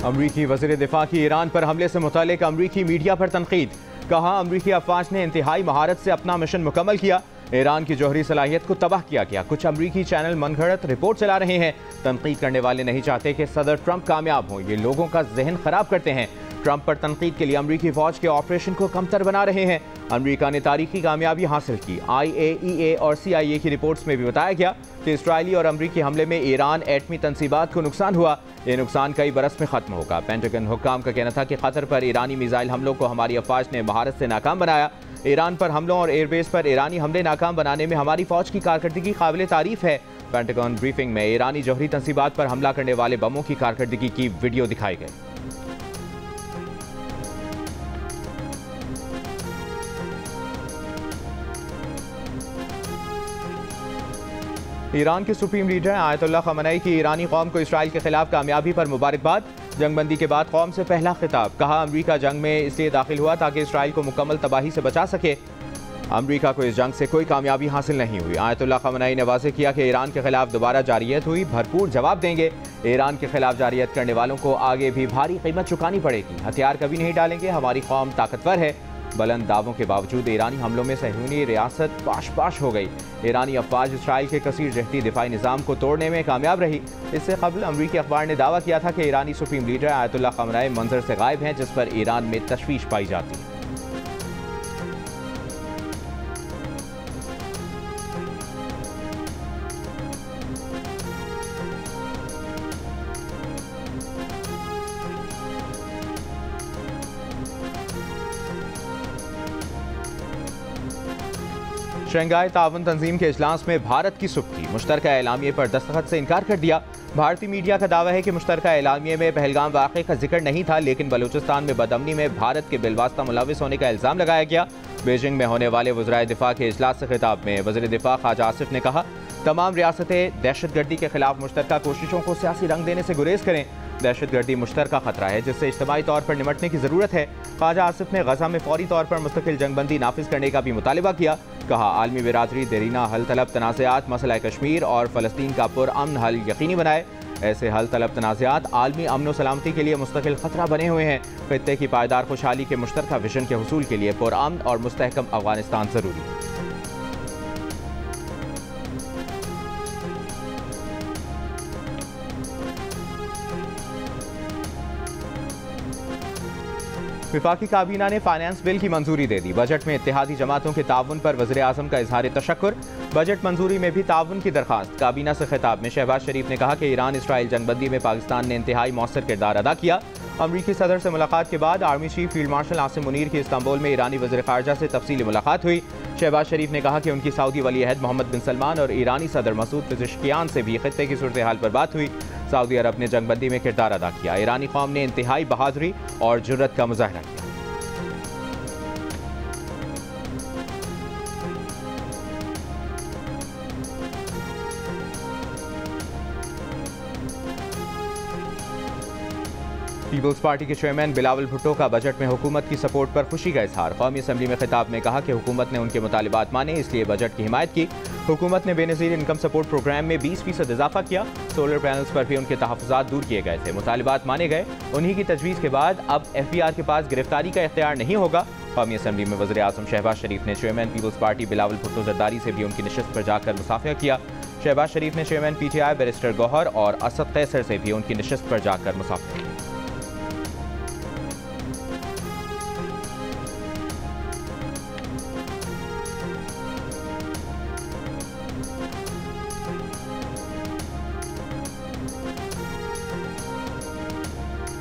अमरीकी वज़ीर दिफा की ईरान पर हमले से मुतालिक अमरीकी मीडिया पर तनकीद। कहा, अमरीकी अफवाज ने इंतहाई महारत से अपना मिशन मुकम्मल किया। ईरान की जौहरी सलाहियत को तबाह किया गया। कुछ अमरीकी चैनल मनगढ़ंत रिपोर्ट चला रहे हैं। तनकीद करने वाले नहीं चाहते कि सदर ट्रंप कामयाब हों। ये लोगों का जहन खराब करते हैं। ट्रंप पर तनकीद के लिए अमरीकी फौज के ऑपरेशन को कमतर बना रहे हैं। अमरीका ने तारीखी कामयाबी हासिल की। IAEA और CIA की रिपोर्ट्स में भी बताया गया कि इसराइली और अमरीकी हमले में ईरान एटमी तनसीबात को नुकसान हुआ। ये नुकसान कई बरस में खत्म होगा। पेंटागन हुक्काम का कहना था कि कतर पर ईरानी मिसाइल हमलों को हमारी अफवाज ने महारत से नाकाम बनाया। ईरान पर हमलों और एयरबेस पर ईरानी हमले नाकाम बनाने में हमारी फौज की कारकर्दगी काबिल तारीफ है। पेंटागन ब्रीफिंग में ईरानी जौहरी तनसीबात पर हमला करने वाले बमों की कारकर्दगी की वीडियो दिखाई गई। ईरान के सुप्रीम लीडर आयतुल्लाह खamenei की ईरानी कौम को इसराइल के खिलाफ कामयाबी पर मुबारकबाद। जंगबंदी के बाद कौम से पहला खिताब। कहा, अमरीका जंग में इसलिए दाखिल हुआ ताकि इसराइल को मुकम्मल तबाही से बचा सके। अमरीका को इस जंग से कोई कामयाबी हासिल नहीं हुई। आयतुल्लाह खamenei ने वाज़ेह किया कि ईरान के खिलाफ दोबारा जारियत हुई, भरपूर जवाब देंगे। ईरान के खिलाफ जारियत करने वालों को आगे भी भारी कीमत चुकानी पड़ेगी। हथियार कभी नहीं डालेंगे। हमारी कौम ताकतवर है। बुलंद दावों के बावजूद ईरानी हमलों में सहयूनी रियासत पाश पाश हो गई। ईरानी अफवाज इसराइल के कसीर जहती दिफाई निज़ाम को तोड़ने में कामयाब रही। इससे कबल अमरीकी अखबार ने दावा किया था कि ईरानी सुप्रीम लीडर आयतुल्लाह खamenei मंजर से गायब हैं, जिस पर ईरान में तशवीश पाई जाती है। शंघाई ताउन तंजीम के इजलास में भारत की सुबकी। मुश्तरका एलामिये पर दस्तखत से इनकार कर दिया। भारतीय मीडिया का दावा है कि मुश्तरका एलामिये में पहलगाम वाक़े का जिक्र नहीं था, लेकिन बलूचिस्तान में बदअमनी में भारत के बिलवास्ता मुलविस होने का इल्ज़ाम लगाया गया। बीजिंग में होने वाले वज़राए दिफा के इजलास से खिताब में वज़ीर दिफा ख्वाजा आसिफ ने कहा, तमाम रियासतें दहशतगर्दी के खिलाफ मुश्तरका कोशिशों को सियासी रंग देने से गुरेज करें। दहशतगर्दी मुश्तरका खतरा है जिससे इज्तिमाई तौर पर निमटने की ज़रूरत है। ख्वाजा आसिफ ने गजा में फौरी तौर पर मुस्तकिल जंगबंदी नाफिज करने का भी मुतालिबा किया। कहा, आलमी बिरादरी देरीना हल तलब तनाज़ात, मसला कश्मीर और फ़लस्तीन का पुरअमन हल यकीनी बनाए। ऐसे हल तलब तनाज़ात आलमी अमन व सलामती के लिए मुस्तकिल खतरा बने हुए हैं। खित्ते की पायदार खुशहाली के मुश्तरका विजन के हुसूल के लिए पुरअमन और मुस्तहकम अफगानिस्तान ज़रूरी है। विफाकी काबीना ने फाइनेंस बिल की मंजूरी दे दी। बजट में इत्तेहादी जमातों के ताउन पर वज़ीर आज़म का इजहार तशक्कुर। बजट मंजूरी में भी ताउन की दरखास्त। काबीना से खिताब में शहबाज शरीफ ने कहा कि ईरान इसराइल जंगबंदी में पाकिस्तान ने इंतहाई मौसर किरदार अदा किया। अमरीकी सदर से मुलाकात के बाद army chief field marshal Asim Munir की इस्तांबुल में ईरानी वज़ीर ख़ारजा से तफसीली मुलाकात हुई। शहबाज शरीफ ने कहा कि उनकी सऊदी वली अहद मोहम्मद बिन सलमान और ईरानी सदर मसूद पेज़ेश्कियान से भी खित्ते की सूरत हाल पर बात हुई। सऊदी अरब ने जंगबंदी में किरदार अदा किया। ईरानी कौम ने इंतहाई बहादुरी और जुर्रत का मुजाहरा किया। पीपल्स पार्टी के चेयरमैन बिलावल भुट्टो का बजट में हुकूमत की सपोर्ट पर खुशी का इजहार। कौमी असम्बली में खिताब में कहा कि हुकूमत ने उनके मुतालिबात माने, इसलिए बजट की हिमायत की। हुकूमत ने बेनज़ीर इनकम सपोर्ट प्रोग्राम में 20% इजाफा किया। सोलर पैनल्स पर भी उनके तहफ़्फ़ुज़ात दूर किए गए थे। मुतालिबात माने गए। उन्हीं की तजवीज़ के बाद अब FBR के पास गिरफ्तारी का इख्तियार नहीं होगा। कौमी असम्बली में वज़ीर आज़म शहबाज शरीफ ने chairman Peoples Party Bilawal Bhutto Zardari से भी उनकी नशिस्त पर जाकर मुसाफिया किया। शहबाज शरीफ ने चेयरमैन PTI बैरिस्टर गौहर और असद कैसर से भी उनकी नशिस्त पर जाकर मुसाफिया किया।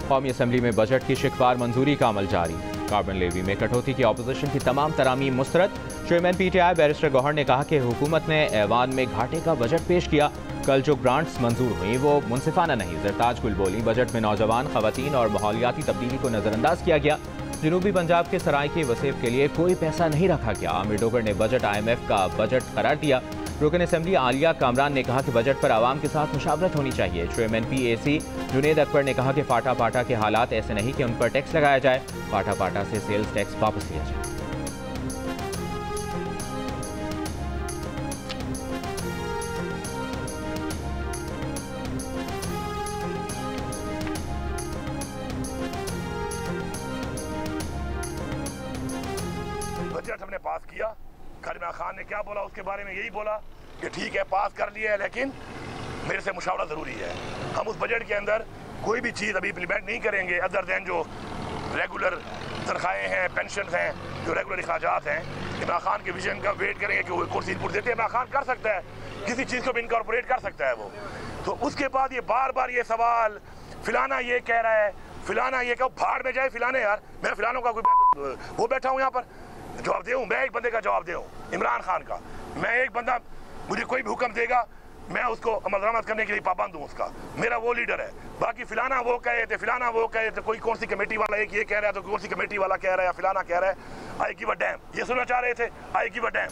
कौमी असम्बली में बजट की शिकवार मंजूरी का अमल जारी। कार्बन लेवी में कटौती की अपोजिशन की तमाम तरामीम मुस्तरद। चेयरमैन PTI बैरिस्टर गौहर ने कहा कि हुकूमत ने ऐवान में घाटे का बजट पेश किया। कल जो ग्रांट्स मंजूर हुई वो मुनसिफाना नहीं। जरताज गुल बोली, बजट में नौजवान, खवातीन और माहौलियाती तब्दीली को नज़रअंदाज किया गया। जनूबी पंजाब के सराय के वसेब के लिए कोई पैसा नहीं रखा गया। आमिर डोगर ने बजट IMF का बजट करार दिया। रुकन असम्बली आलिया कामरान ने कहा कि बजट पर आवाम के साथ मुशावरत होनी चाहिए। चेयरमैन PAC जुनेद अकबर ने कहा कि फाटा पाटा के हालात ऐसे नहीं कि उन पर टैक्स लगाया जाए। फाटा पाटा से सेल्स टैक्स वापस लिया जाए। कल इमरान खान ने क्या बोला उसके बारे में यही बोला कि ठीक है पास कर लिया है लेकिन मेरे से मुशावरा ज़रूरी है। हम उस बजट के अंदर कोई भी चीज़ अभी इम्प्लीमेंट नहीं करेंगे अदर दैन जो रेगुलर तनख्वाहें हैं, पेंशन हैं, जो रेगुलर अखराजात हैं। इमरान खान के विजन का वेट करेंगे कि वो कुर्सी इनपुट देते हैं। इमरान खान कर सकता है, किसी चीज़ को भी इनकॉर्पोरेट कर सकता है वो। तो उसके बाद ये बार बार ये सवाल, फिलाना ये कह रहा है, फिलाना ये कहो, भाड़ में जाए फिलाने यार। मैं फिलानों का कोई वो बैठा हूँ यहाँ पर जवाब दे, मैं एक बंदे का जवाब दे, इमरान खान का। मैं एक बंदा, मुझे कोई भी हुक्म देगा मैं उसको अमल दरामद करने के लिए पाबंद हूँ उसका, मेरा वो लीडर है। बाकी फिलाना वो कहे थे, फिलाना वो कहे थे, कोई कौन सी कमेटी वाला एक ये कह रहा है तो कौन सी कमेटी वाला कह रहा है, फिलाना कह रहा है। आई गिव अ डैम, ये सुनना चाह रहे थे, आई गिव अ डैम।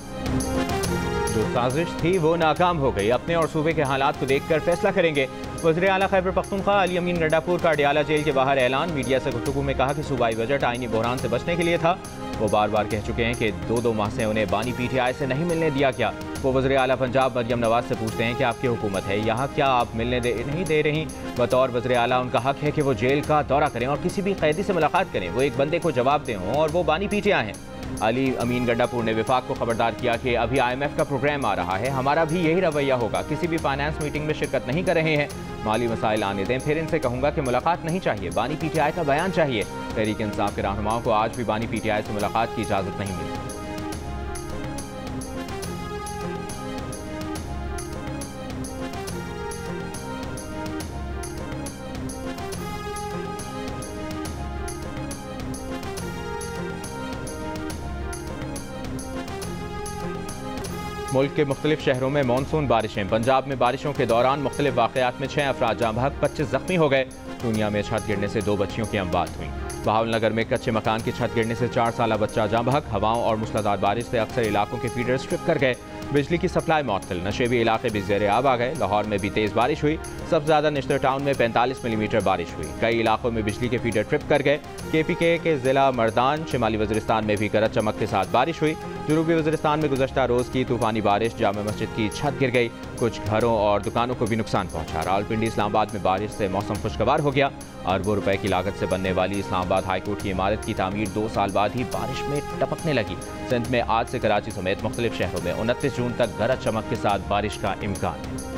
जो साजिश थी वो नाकाम हो गई। अपने और सूबे के हालात को देखकर फैसला करेंगे। वज़ीर आला खैबर पख्तूनख्वा अली अमीन गंडापुर का अडियाला जेल के बाहर ऐलान। मीडिया से गुफ्तगू में कहा कि सूबाई बजट आईनी बहरान से बचने के लिए था। वो बार बार कह चुके हैं कि 2 माह से उन्हें बानी PTI से नहीं मिलने दिया गया। वो वज़ीर आला पंजाब मरियम नवाज से पूछते हैं कि आपकी हुकूमत है, यहाँ क्या आप मिलने नहीं दे रही? बतौर वज़ीर आला उनका हक है कि वो जेल का दौरा करें और किसी भी कैदी से मुलाकात करें, वो एक बंदे को जवाब दें हों और वो बानी PTI हैं। अली अमीन गंडापुर ने विफाक को खबरदार किया कि अभी IMF का प्रोग्राम आ रहा है, हमारा भी यही रवैया होगा। किसी भी फाइनेंस मीटिंग में शिरकत नहीं कर रहे हैं। माली मसाइल आने दें, फिर इनसे कहूँगा कि मुलाकात नहीं चाहिए, बानी PTI का बयान चाहिए। तहरीक इंसाफ के रहनुमाओं को आज भी बानी PTI से मुलाकात की इजाज़त नहीं मिली। मुल्क के मुख्तलिफ शहरों में मानसून बारिशें। पंजाब में बारिशों के दौरान मुख्तलिफ वाक़यात में 6 अफराद जाँ बहक, 25 जख्मी हो गए। दुनिया में छत गिरने से 2 बच्चियों की अमवात हुई। बहावलनगर में कच्चे मकान की छत गिरने से 4 साला बच्चा जाँ बहक। हवाओं और मूसलाधार बारिश से अक्सर इलाकों के फीडर स्ट्रिप कर गए। बिजली की सप्लाई मुअत्तल। नशेबी इलाके भी ज़ेर आब आ गए। लाहौर में भी तेज़ बारिश हुई। सबसे ज़्यादा निश्तर टाउन में 45 मिलीमीटर बारिश हुई। कई इलाकों में बिजली के फीडर ट्रिप कर गए। KPK के ज़िला मर्दान शिमाली वज़ीरिस्तान में भी गरज चमक के साथ बारिश हुई। जनूबी वज़ीरिस्तान में गुज़श्ता रोज़ की तूफ़ानी बारिश, जामा मस्जिद की छत गिर गई। कुछ घरों और दुकानों को भी नुकसान पहुंचा। रावलपिंडी इस्लामाबाद में बारिश से मौसम खुशगवार हो गया। अरबों रुपए की लागत से बनने वाली इस्लामाबाद हाईकोर्ट की इमारत की तामीर 2 साल बाद ही बारिश में टपकने लगी। सिंध में आज से कराची समेत मुख्तलिफ शहरों में 29 जून तक गरज चमक के साथ बारिश का इम्कान है।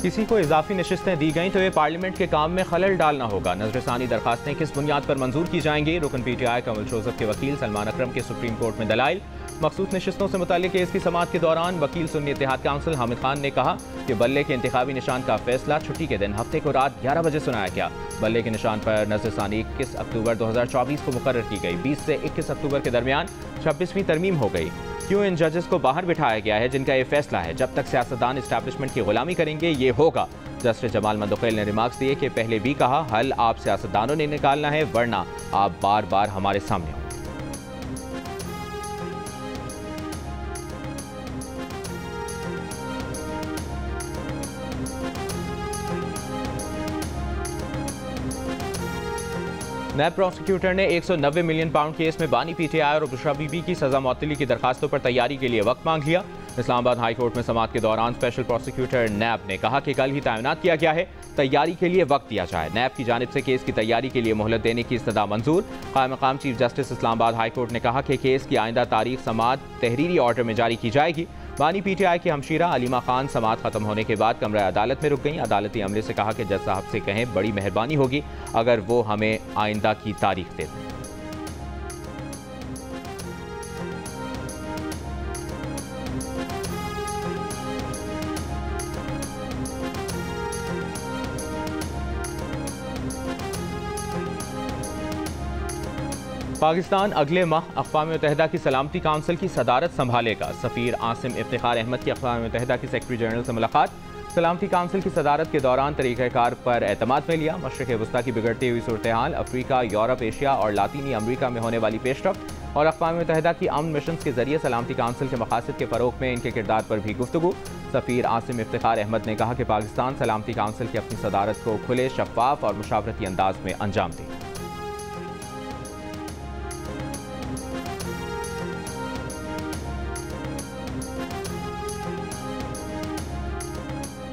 किसी को इजाफी नशिस्तें दी गई तो ये पार्लियामेंट के काम में खलल डालना होगा। नजरसानी दरखास्तें किस बुनियाद पर मंजूर की जाएंगी? रुकन PTI कमल जोसफ के वकील सलमान अकरम के सुप्रीम कोर्ट में दलाइल। मखसूस नशिस्तों से मुताल्लिक केस की समाअत के दौरान वकील सुन्नी इत्तेहाद काउंसिल हामिद खान ने कहा कि बल्ले के इंतखाबी निशान का फैसला छुट्टी के दिन हफ्ते को रात 11 बजे सुनाया गया। बल्ले के निशान पर नजरसानी 21 अक्टूबर 2024 को मुकर्रर की गई। 20 से 21 अक्टूबर के दरमियान 26वीं तरमीम हो गई। क्यों इन जजेस को बाहर बिठाया गया है जिनका ये फैसला है? जब तक सियासतदान इस्टेब्लिशमेंट की गुलामी करेंगे ये होगा। जस्टिस जमाल मंदोखेल ने रिमार्क्स दिए कि पहले भी कहा हल आप सियासतदानों ने निकालना है, वरना आप बार बार हमारे सामने हो। नैब प्रोसिक्यूटर ने 190 मिलियन पाउंड केस में बानी PTI और बुशरा बीबी की सजा मुअत्तली की दरखास्तों पर तैयारी के लिए वक्त मांग लिया। इस्लामाबाद हाई कोर्ट में समाअत के दौरान स्पेशल प्रोसिक्यूटर नैब ने कहा कि कल ही तैनात किया गया है, तैयारी के लिए वक्त दिया जाए। नैब की जानिब से केस की तैयारी के लिए मोहलत देने की इस्तदा मंजूर। कायम मकाम chief justice Islamabad high court ने कहा कि केस की आइंदा तारीख समाअत तहरीरी ऑर्डर में जारी की जाएगी। बानी PTI की हमशीरा अलीमा खान समाअत खत्म होने के बाद कमरा अदालत में रुक गई। अदालती अमले से कहा कि जज साहब से कहें बड़ी मेहरबानी होगी अगर वो हमें आइंदा की तारीख दे दें। पाकिस्तान अगले माह अक़वाम मुत्तहिदा की सलामती काउंसिल की सदारत संभालेगा। सफ़ीर आसिम इफ्तिखार अहमद की अक़वाम मुत्तहिदा की सेक्रेटरी जनरल से मुलाकात। सलामती काउंसिल की सदारत के दौरान तरीक़ाकार पर एतमाद में लिया। मशरिक़ वस्ता की बिगड़ती हुई सूरत हाल, अफ्रीका, यूरोप, एशिया और लातीनी अमरीका में होने वाली पेशरफ्त और अक़वाम मुत्तहिदा की अमन मिशन के जरिए सलामती काउंसिल के मकासद के फ़रोग़ में इनके किरदार पर भी गुफ्तगू। सफ़ीर आसिम इफ्तिखार अहमद ने कहा कि पाकिस्तान सलामती काउंसिल की अपनी सदारत को खुले, शफ़ाफ और मुशावरती अंदाज में अंजाम दे।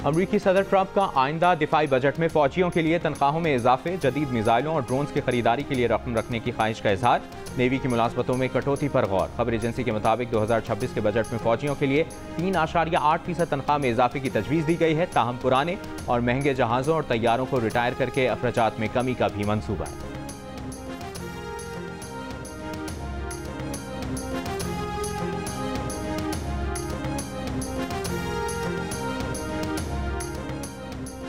अमरीकी सदर ट्रंप का आइंदा दिफाई बजट में फौजियों के लिए तनख्वाहों में इजाफे, जदीद मिसाइलों और ड्रोन्स की खरीदारी के लिए रकम रखने की ख्वाहिश का इजहार, नेवी की मुलाजमतों में कटौती पर गौर। खबर एजेंसी के मुताबिक 2026 के बजट में फौजियों के लिए 3.8% तनख्वाह में इजाफे की तजवीज़ दी गई है। ताहम पुराने और महंगे जहाज़ों और तैयारों को रिटायर करके अखराजात में कमी का भी मंसूबा है।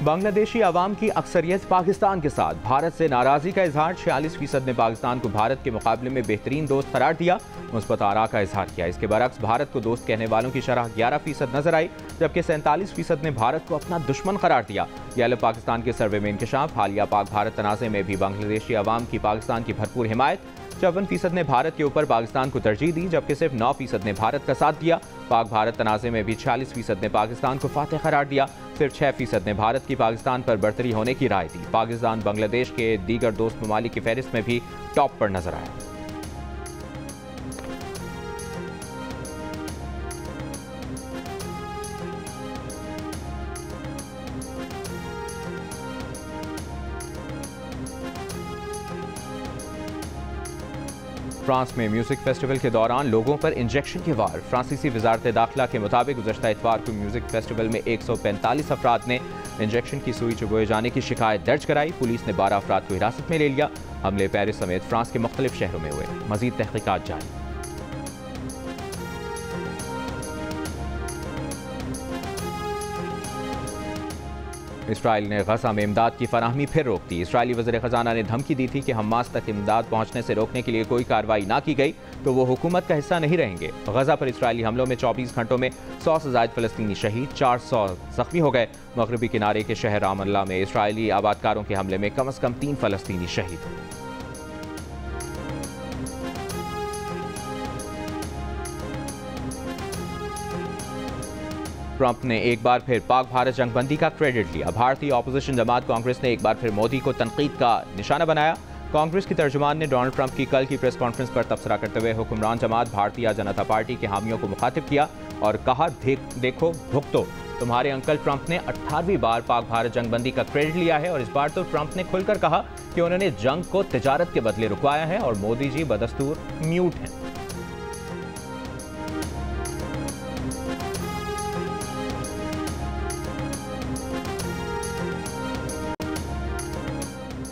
बांग्लादेशी अवाम की अक्सरियत पाकिस्तान के साथ। भारत से नाराजगी का इजहार, 46% ने पाकिस्तान को भारत के मुकाबले में बेहतरीन दोस्त करार दिया, मुस्बत आरा का इजहार किया। इसके बरक्स भारत को दोस्त कहने वालों की शरह 11% नजर आई, जबकि 47% ने भारत को अपना दुश्मन करार दिया। गैलव पाकिस्तान के सर्वे में इंकशाफ, हालिया पाक भारत तनाज़े में भी बांग्लादेशी अवाम की पाकिस्तान की भरपूर हिमायत। 54% ने भारत के ऊपर पाकिस्तान को तरजीह दी, जबकि सिर्फ 9% ने भारत का साथ दिया। पाक भारत तनाज़े में भी 46% ने पाकिस्तान को फातेह करार दिया, सिर्फ 6% ने भारत की पाकिस्तान पर बरतरी होने की राय दी। पाकिस्तान बांग्लादेश के दीगर दोस्त ममालिक की फहरिस्त में भी टॉप पर नजर आया। फ्रांस में म्यूजिक फेस्टिवल के दौरान लोगों पर इंजेक्शन के वार। फ्रांसीसी वजारत दाखिला के मुताबिक गुज़श्ता इतवार को म्यूजिक फेस्टिवल में 145 अफराद ने इंजेक्शन की सुई चुभोए जाने की शिकायत दर्ज कराई। पुलिस ने 12 अफराद को हिरासत में ले लिया। हमले पेरिस समेत फ्रांस के मुख्तलिफ शहरों में हुए। मजीद तहकीकात जारी। इसराइल ने गजा में इमदाद की फराहमी फिर रोक दी। इसराइली वज़ीर ख़जाना ने धमकी दी थी कि हमास तक इमदाद पहुंचने से रोकने के लिए कोई कार्रवाई ना की गई तो वो हुकूमत का हिस्सा नहीं रहेंगे। गजा पर इसराइली हमलों में 24 घंटों में 100 से ज़ायद फ़लस्तीनी शहीद, 400 ज़ख्मी हो गए। मगरबी किनारे के शहर रामल्ला में इसराइली आबादकारों के हमले में कम अज़ कम 3 फ़लस्तीनी शहीद हुए। ट्रंप ने एक बार फिर पाक भारत जंगबंदी का क्रेडिट लिया। भारतीय ऑपोजिशन जमात कांग्रेस ने एक बार फिर मोदी को तनकीद का निशाना बनाया। कांग्रेस की तर्जुमान ने डोनाल्ड ट्रंप की कल की प्रेस कॉन्फ्रेंस पर तबसरा करते हुए हुक्मरान जमात भारतीय जनता पार्टी के हामियों को मुखातिब किया और कहा, देखो भुगतो, तुम्हारे अंकल ट्रंप ने 18वीं बार पाक भारत जंगबंदी का क्रेडिट लिया है और इस बार तो ट्रंप ने खुलकर कहा कि उन्होंने जंग को तिजारत के बदले रुकवाया है और मोदी जी बदस्तूर म्यूट हैं।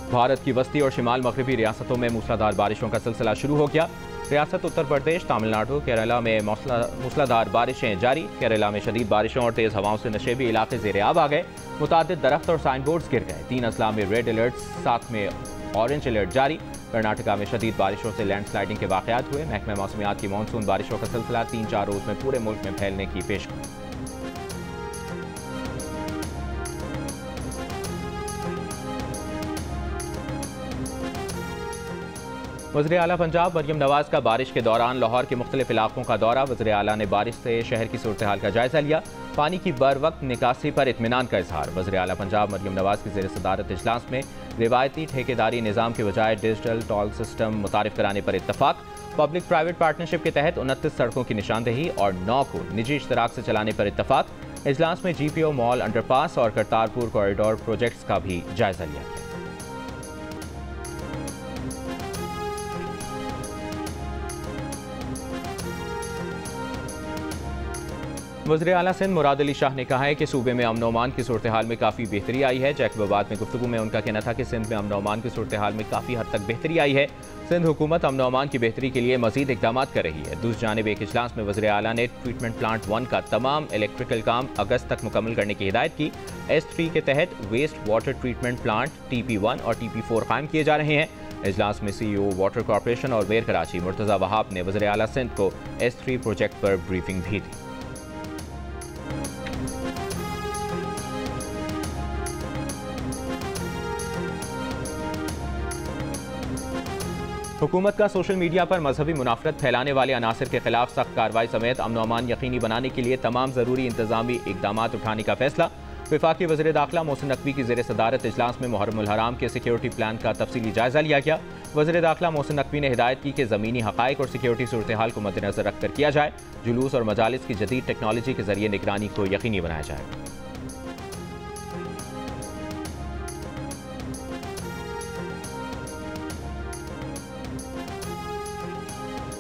भारत की वस्ती और शिमाल मगरबी रियासतों में मूसलाधार बारिशों का सिलसिला शुरू हो गया। रियासत उत्तर प्रदेश, तमिलनाडु, केरला में मूसलाधार बारिशें जारी। केरला में शदीद बारिशों और तेज़ हवाओं से नशेबी इलाके ज़ेरे आब आ गए। मुतादिद दरख्त और साइन बोर्ड्स गिर गए। 3 अजला में रेड अलर्ट, 7 में ऑरेंज अलर्ट जारी। कर्नाटका में शदीद बारिशों से लैंडस्लाइडिंग के वाक़यात हुए। महकमा मौसमियात की मानसून बारिशों का सिलसिला 3-4 रोज़ में पूरे मुल्क में फैलने की पेशगोई। वज़ीर आला पंजाब मरियम नवाज का बारिश के दौरान लाहौर के मुख्तलिफ इलाकों का दौरा। वज़ीर आला ने बारिश से शहर की सूरत हाल का जायजा लिया। पानी की बर वक्त निकासी पर इत्मीनान का इजहार। वज़ीर आला पंजाब मरियम नवाज की ज़ेर सदारत इजलास में रिवायती ठेकेदारी निज़ाम के बजाय डिजिटल टोल सिस्टम मुतारिफ कराने पर इत्तफाक। पब्लिक प्राइवेट पार्टनरशिप के तहत 29 सड़कों की निशानदेही और 9 को निजी इश्तराक से चलाने पर इत्तफाक। इजलास में GPO मॉल अंडरपास और करतारपुर कॉरिडोर प्रोजेक्ट्स का भी जायजा लिया गया। वज़ीर आला सिंध मुराद अली शाह ने कहा है कि सूबे में अमन व अमान की सूरत हाल में काफ़ी बेहतरी आई है। जैकबाबाद में गुफ्तगू में उनका कहना था कि सिंध में अमन व अमान की सूरत हाल में काफ़ी हद तक बेहतरी आई है। सिंध हुकूमत अमन व अमान की बेहतरी के लिए मजीद इकदाम कर रही है। दूसरी जानिब एक इजलास में वज़ीर आला ने ट्रीटमेंट प्लांट 1 का तमाम इलेक्ट्रिकल काम अगस्त तक मुकम्मल करने की हिदायत की। S3 के तहत waste water treatment plant TP1 और TP4 कायम किए जा रहे हैं। इजलास में CEO वाटर कॉरपोरेशन और मेयर कराची मुर्तज़ा वहाब ने वज़ीर आला सिंध को S3 प्रोजेक्ट पर ब्रीफिंग भी दी। हुकूमत का सोशल मीडिया पर मजहबी मुनाफरत फैलाने वाले अनासर के खिलाफ सख्त कार्रवाई समेत अमन व अमान यकीनी बनाने के लिए तमाम ज़रूरी इंतजामी इकदाम उठाने का फैसला। वफाकी वज़ीर दाखिला मोहसिन नकवी की ज़ेर सदारत इजलास में मुहर्रमुल हराम के सिक्योरिटी प्लान का तफसीली जायजा लिया गया। वज़ीर दाखिला मोहसिन नकवी ने हिदायत की कि ज़मीनी हक़ाइक़ और सिक्योरिटी सूरत हाल को मद्देनज़र रखकर किया जाए। जुलूस और मजालिस की जदीद टेक्नोलॉजी के जरिए निगरानी को यकीनी बनाया जाए।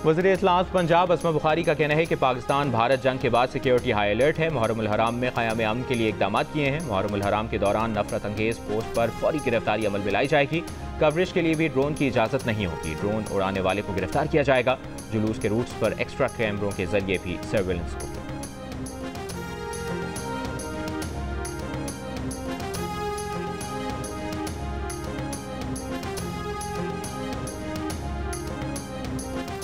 वज़ीर इत्तलात पंजाब अस्मा बुखारी का कहना है कि पाकिस्तान भारत जंग के बाद सिक्योरिटी हाई अलर्ट है। मुहर्रमुल हराम में क़याम अमन के लिए इक़दाम किए हैं। मुहर्रमुल हराम के दौरान नफरत अंगेज़ पोस्ट पर फौरी गिरफ्तारी अमल में लाई जाएगी। कवरेज के लिए भी ड्रोन की इजाज़त नहीं होगी। ड्रोन उड़ाने वाले को गिरफ्तार किया जाएगा। जुलूस के रूट्स पर एक्स्ट्रा कैमरों के जरिए भी सर्वेलेंस होगी।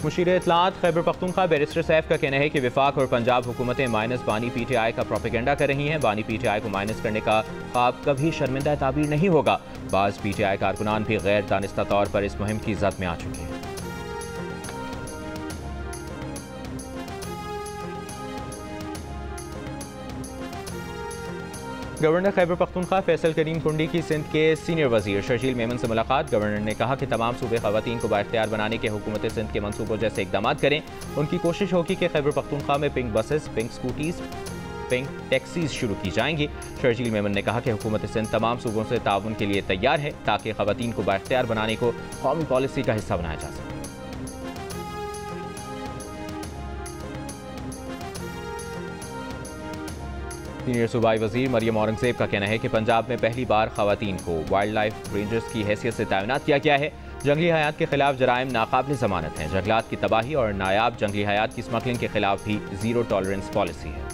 मुशीर इत्तलात खैबर पख्तूनख्वा बैरिस्टर सैफ का कहना है कि विफाक और पंजाब हुकूमतें माइनस बानी PTI का प्रोपेगेंडा कर रही हैं। बानी PTI को माइनस करने का ख्वाब कभी शर्मिंदा ताबीर नहीं होगा। बाज़ PTI कारकुनान भी गैर दानिस्ता तौर पर इस मुहिम की जद में आ चुके हैं। गवर्नर खैबर पख्तूनख्वा फैसल करीम कुंडी की सिंध के सीनियर वजीर शर्जील मेमन से मुलाकात। गवर्नर ने कहा कि तमाम सूबे ख़वातीन को बाइख्तियार बनाने के हुकूमत सिंध के मनसूबों जैसे इकदाम करें। उनकी कोशिश होगी कि खैबर पख्तूनख्वा में pink buses, pink scooties, pink taxis शुरू की जाएंगी। शर्जील मेमन ने कहा कि हुकूमत सिंध तमाम सूबों से ताउन के लिए तैयार है ताकि ख़वातीन को बाइख्तियार बनाने को कौमी पॉलिसी का हिस्सा बनाया जा सके। सीनियर सूबाई वजीर मरियम औरंगजेब का कहना है कि पंजाब में पहली बार ख़वातीन को वाइल्ड लाइफ रेंजर्स की हैसियत से तैनात किया गया है। जंगली हयात के खिलाफ जराइम नाकाबिल ज़मानत हैं। जंगलात की तबाही और नायाब जंगली हयात की स्मगलिंग के खिलाफ भी ज़ीरो टॉलरेंस पॉलिसी है।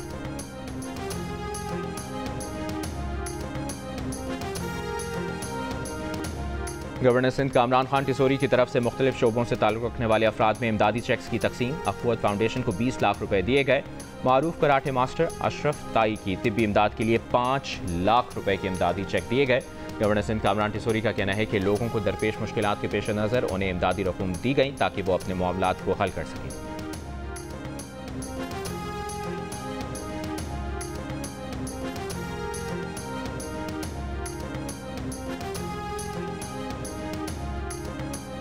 गवर्नर सिंध कामरान खान टिसोरी की तरफ से मुख्तलिफ शोबों से ताल्लुक़ रखने वाले अफराद में इमदादी चेक्स की तकसीम। अखवत फाउंडेशन को 20 लाख रुपए दिए गए। मारूफ कराटे मास्टर अशरफ ताई की तिब्बी इमदाद के लिए 5 लाख रुपए के इमदादी चेक दिए गए। गवर्नर सिंध कामरान टिसोरी का कहना है कि लोगों को दरपेश मुश्किलात के पेश नज़र उन्हें इमदादी रकूम दी गई ताकि वो अपने मामलात को हल कर सकें।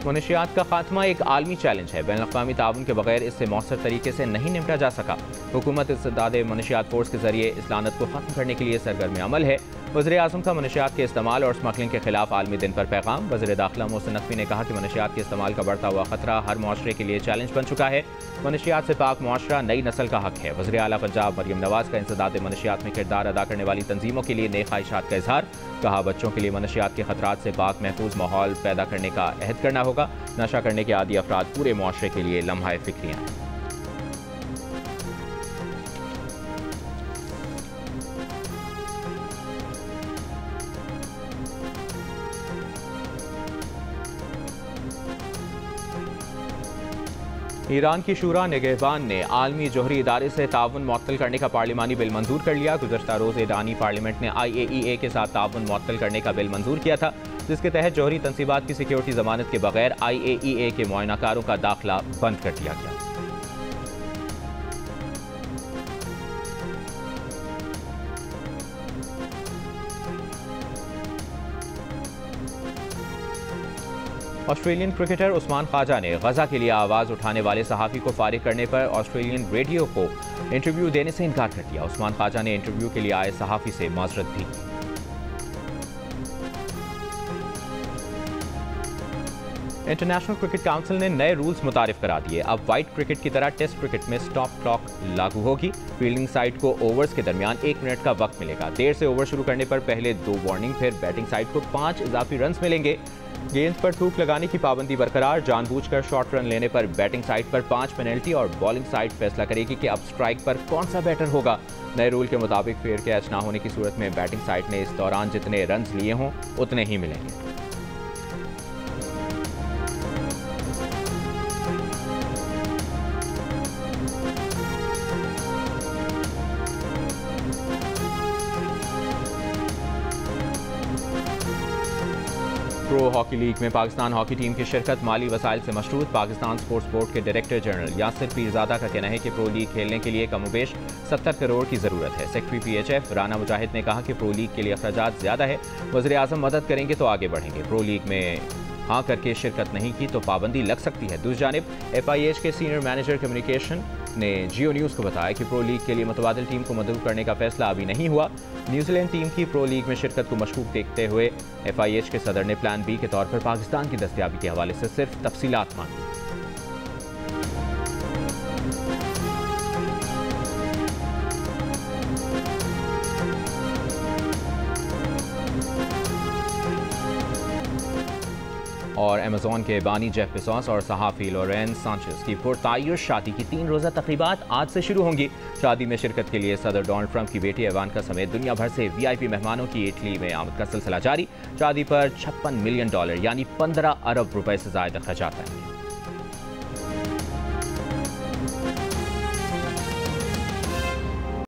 मनशियात का खात्मा एक आलमी चैलेंज है। बैनुल-अक़वामी ताउन के बगैर इससे मौसर तरीके से नहीं निपटा जा सका। हुकूमत इस्तेदाद मनशियात फोर्स के जरिए इस लानत को खत्म करने के लिए सरगर्म अमल है। वज़ीर आज़म का मनशियात के इस्तेमाल और स्मगलिंग के खिलाफ आलमी दिन पर पैगाम। वज़ीर दाखिला मोहसिन नकवी ने कहा कि मनशियात के इस्तेमाल का बढ़ता हुआ खतरा हर मुआशरे के लिए चैलेंज बन चुका है। मनशियात से पाक मुआशरा नई नस्ल का हक है। वज़ीर आला पंजाब मरियम नवाज का इंसदाद मनशियात में किरदार अदा करने वाली तंजीमों के लिए नई ख्वाहिशात का इजहार। कहा बच्चों के लिए मनशियात के खतरात से पाक महफूज माहौल पैदा करने का अहद करना होगा। नशा करने के आदी अफराद पूरे मुआशरे के लिए लम्हा फिक्रियाँ हैं। ईरान की शूरा निगहबान ने आलमी जोहरी इदारे से ताउन मुअत्तल करने का पार्लिमानी बिल मंजूर कर लिया। गुज़श्ता रोज़ ईरानी पार्लियामेंट ने IAEA के साथ ताउन मुअत्तल करने का बिल मंजूर किया था, जिसके तहत जोहरी तनसीबात की सिक्योरिटी जमानत के बगैर IAEA के मुआयनाकारों का दाखिला बंद कर दिया गया। ऑस्ट्रेलियन क्रिकेटर उस्मान ख्वाजा ने गजा के लिए आवाज़ उठाने वाले सहाफ़ी को फारिग करने पर ऑस्ट्रेलियन रेडियो को इंटरव्यू देने से इनकार कर दिया। उस्मान ख्वाजा ने इंटरव्यू के लिए आए सहाफ़ी से माजरत भी की। इंटरनेशनल क्रिकेट काउंसिल ने नए रूल्स मुतारिफ करा दिए। अब वाइट क्रिकेट की तरह टेस्ट क्रिकेट में स्टॉप क्लॉक लागू होगी। फील्डिंग साइड को ओवर्स के दरमियान 1 मिनट का वक्त मिलेगा। देर से ओवर शुरू करने पर पहले 2 वार्निंग, फिर बैटिंग साइड को 5 इजाफी रन मिलेंगे। गेंद पर थूक लगाने की पाबंदी बरकरार। जानबूझकर शॉर्ट रन लेने पर बैटिंग साइड पर 5 पेनल्टी और बॉलिंग साइड फैसला करेगी कि अब स्ट्राइक पर कौन सा बैटर होगा। नए रूल के मुताबिक फेयर कैच ना होने की सूरत में बैटिंग साइड ने इस दौरान जितने रन लिए हों उतने ही मिलेंगे। प्रो हॉकी लीग में पाकिस्तान हॉकी टीम की शिरकत माली वसाइल से मशरूत। पाकिस्तान स्पोर्ट्स बोर्ड के डायरेक्टर जनरल यासिर पीरजादा का कहना है कि प्रो लीग खेलने के लिए कमोबेश 70 करोड़ की ज़रूरत है। सेक्रेटरी PHF राना मुजाहिद ने कहा कि प्रो लीग के लिए अखराजात ज़्यादा है। वज़ीर आज़म मदद करेंगे तो आगे बढ़ेंगे। प्रो लीग में हाँ करके शिरकत नहीं की तो पाबंदी लग सकती है। दूसरी जानिब FIH के सीनियर मैनेजर कम्युनिकेशन ने जियो न्यूज़ को बताया कि प्रो लीग के लिए मुतबादिल टीम को मदद करने का फैसला अभी नहीं हुआ। न्यूजीलैंड टीम की प्रो लीग में शिरकत को मशकूक देखते हुए FIH के सदर ने प्लान B के तौर पर पाकिस्तान की दस्तयाबी के हवाले से सिर्फ तफसीलात मांगी। और अमेज़ॉन के बानी जेफ बेज़ोस और सहाफ़ी लॉरेंस सांचेज़ की पुरतायुश शादी की 3 रोज़ा तक़रीबात आज से शुरू होंगी। शादी में शिरकत के लिए सदर डोनाल्ड ट्रंप की बेटी इवांका समेत दुनिया भर से VIP मेहमानों की इटली में आमद का सिलसिला जारी। शादी पर $56 मिलियन यानी 15 अरब रुपए से ज़ायद खर्च आता है।